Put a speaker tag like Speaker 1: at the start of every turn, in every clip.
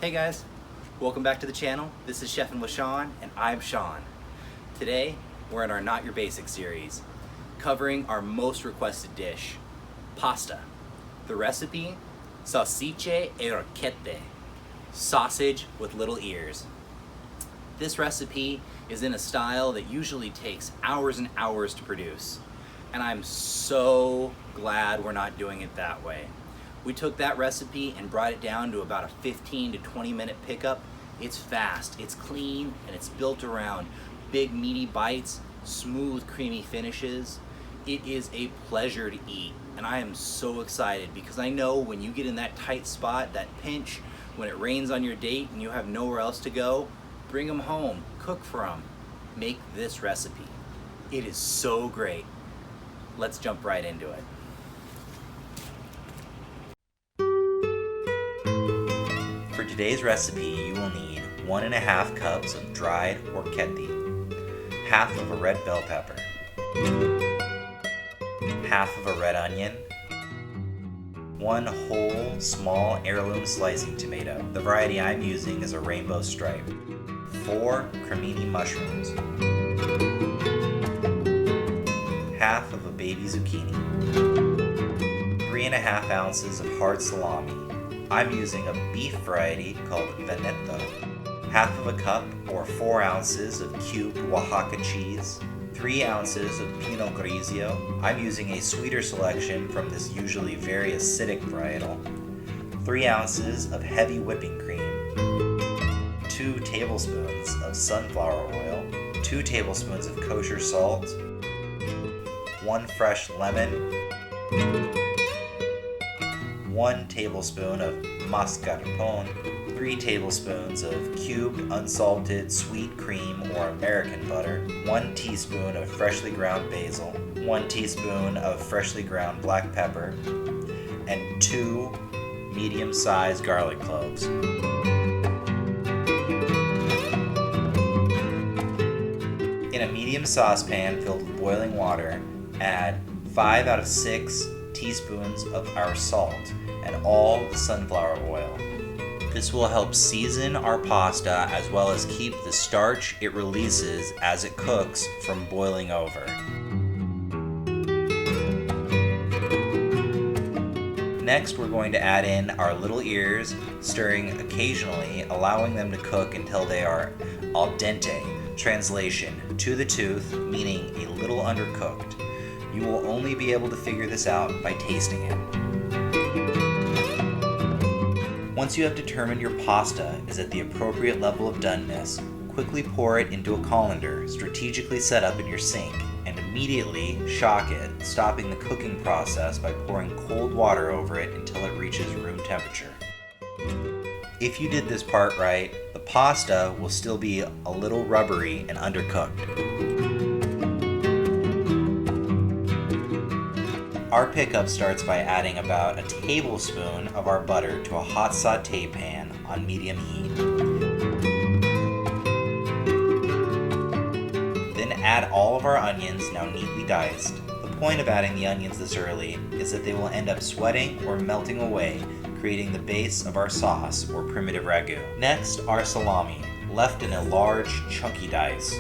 Speaker 1: Hey guys, welcome back to the channel. This is Chefin' with Sean, and I'm Sean. Today, we're in our Not Your Basic series, covering our most requested dish, pasta. The recipe, salsicce e rocchette, sausage with little ears. This recipe is in a style that usually takes hours and hours to produce, and I'm so glad we're not doing it that way. We took that recipe and brought it down to about a 15 to 20 minute pickup. It's fast, it's clean, and it's built around big meaty bites, smooth creamy finishes. It is a pleasure to eat, and I am so excited because I know when you get in that tight spot, that pinch, when it rains on your date and you have nowhere else to go, bring them home, cook for them, make this recipe. It is so great. Let's jump right into it. For today's recipe, you will need 1.5 cups of dried rocchette, half of a red bell pepper, half of a red onion, 1 whole small heirloom slicing tomato. The variety I'm using is a rainbow stripe, 4 cremini mushrooms, half of a baby zucchini, 3.5 ounces of hard salami. I'm using a beef variety called Veneto, half of a cup or 4 ounces of cubed Oaxaca cheese, 3 ounces of Pinot Grigio. I'm using a sweeter selection from this usually very acidic varietal, 3 ounces of heavy whipping cream, 2 tablespoons of sunflower oil, 2 tablespoons of kosher salt, 1 fresh lemon, 1 tablespoon of mascarpone, 3 tablespoons of cubed unsalted sweet cream or American butter, 1 teaspoon of freshly ground basil, 1 teaspoon of freshly ground black pepper, and 2 medium-sized garlic cloves. In a medium saucepan filled with boiling water, add 5 out of 6 teaspoons of our salt and all the sunflower oil. This will help season our pasta as well as keep the starch it releases as it cooks from boiling over. Next, we're going to add in our little ears, stirring occasionally, allowing them to cook until they are al dente. Translation, to the tooth, meaning a little undercooked. You will only be able to figure this out by tasting it. Once you have determined your pasta is at the appropriate level of doneness, quickly pour it into a colander strategically set up in your sink and immediately shock it, stopping the cooking process by pouring cold water over it until it reaches room temperature. If you did this part right, the pasta will still be a little rubbery and undercooked. Our pickup starts by adding about a tablespoon of our butter to a hot sauté pan on medium heat. Then add all of our onions, now neatly diced. The point of adding the onions this early is that they will end up sweating or melting away, creating the base of our sauce or primitive ragu. Next, our salami, left in a large, chunky dice.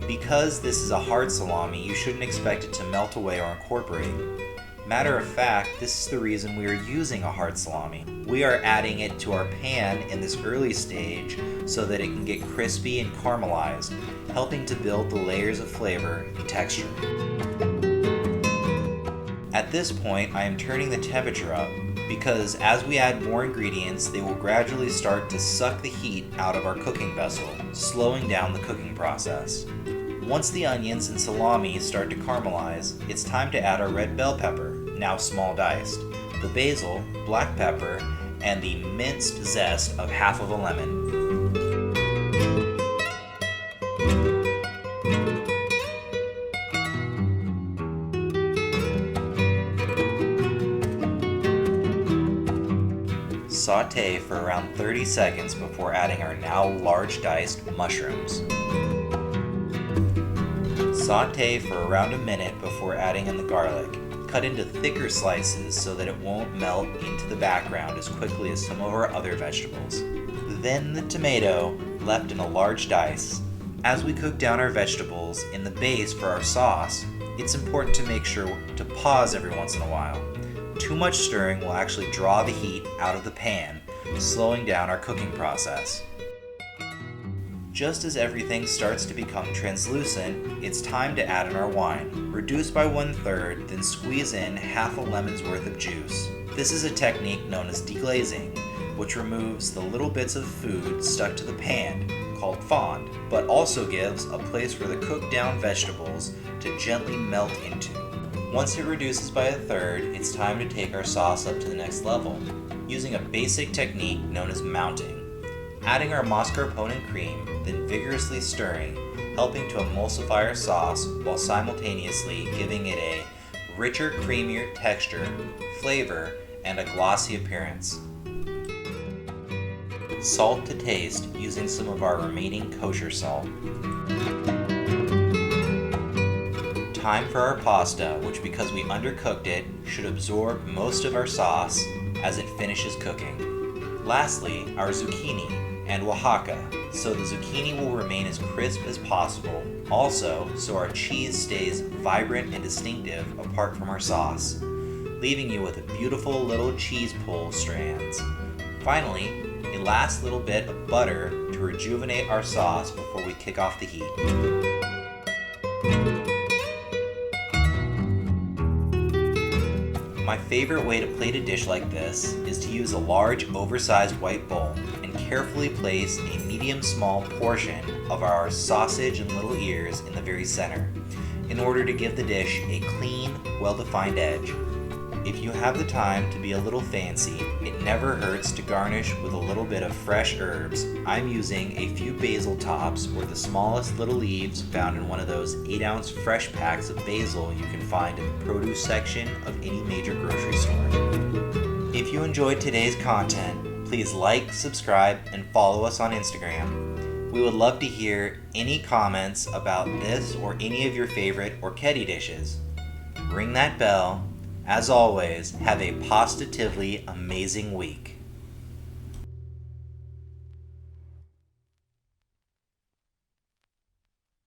Speaker 1: Because this is a hard salami, you shouldn't expect it to melt away or incorporate. Matter of fact, this is the reason we are using a hard salami. We are adding it to our pan in this early stage so that it can get crispy and caramelized, helping to build the layers of flavor and texture. At this point, I am turning the temperature up because as we add more ingredients, they will gradually start to suck the heat out of our cooking vessel, slowing down the cooking process. Once the onions and salami start to caramelize, it's time to add our red bell pepper, now small diced, the basil, black pepper, and the minced zest of half of a lemon. Sauté for around 30 seconds before adding our now large diced mushrooms. Sauté for around a minute before adding in the garlic. cut into thicker slices so that it won't melt into the background as quickly as some of our other vegetables. Then the tomato, left in a large dice. As we cook down our vegetables in the base for our sauce, it's important to make sure to pause every once in a while. Too much stirring will actually draw the heat out of the pan, slowing down our cooking process. Just as everything starts to become translucent, it's time to add in our wine. Reduce by 1/3, then squeeze in half a lemon's worth of juice. This is a technique known as deglazing, which removes the little bits of food stuck to the pan, called fond, but also gives a place for the cooked down vegetables to gently melt into. Once it reduces by 1/3, it's time to take our sauce up to the next level, using a basic technique known as mounting. Adding our mascarpone and cream, then vigorously stirring, helping to emulsify our sauce while simultaneously giving it a richer, creamier texture, flavor, and a glossy appearance. Salt to taste, using some of our remaining kosher salt. Time for our pasta, which, because we undercooked it, should absorb most of our sauce as it finishes cooking. Lastly, our zucchini and Oaxaca, so the zucchini will remain as crisp as possible, also so our cheese stays vibrant and distinctive apart from our sauce, leaving you with a beautiful little cheese pull strands. Finally, a last little bit of butter to rejuvenate our sauce before we kick off the heat. My favorite way to plate a dish like this is to use a large, oversized white bowl and carefully place a medium-small portion of our sausage and little ears in the very center, in order to give the dish a clean, well-defined edge. If you have the time to be a little fancy, it never hurts to garnish with a little bit of fresh herbs. I'm using a few basil tops or the smallest little leaves found in one of those 8-ounce fresh packs of basil you can find in the produce section of any major grocery store. If you enjoyed today's content, please like, subscribe, and follow us on Instagram. We would love to hear any comments about this or any of your favorite orchetti dishes. Ring that bell. As always, have a positively amazing week.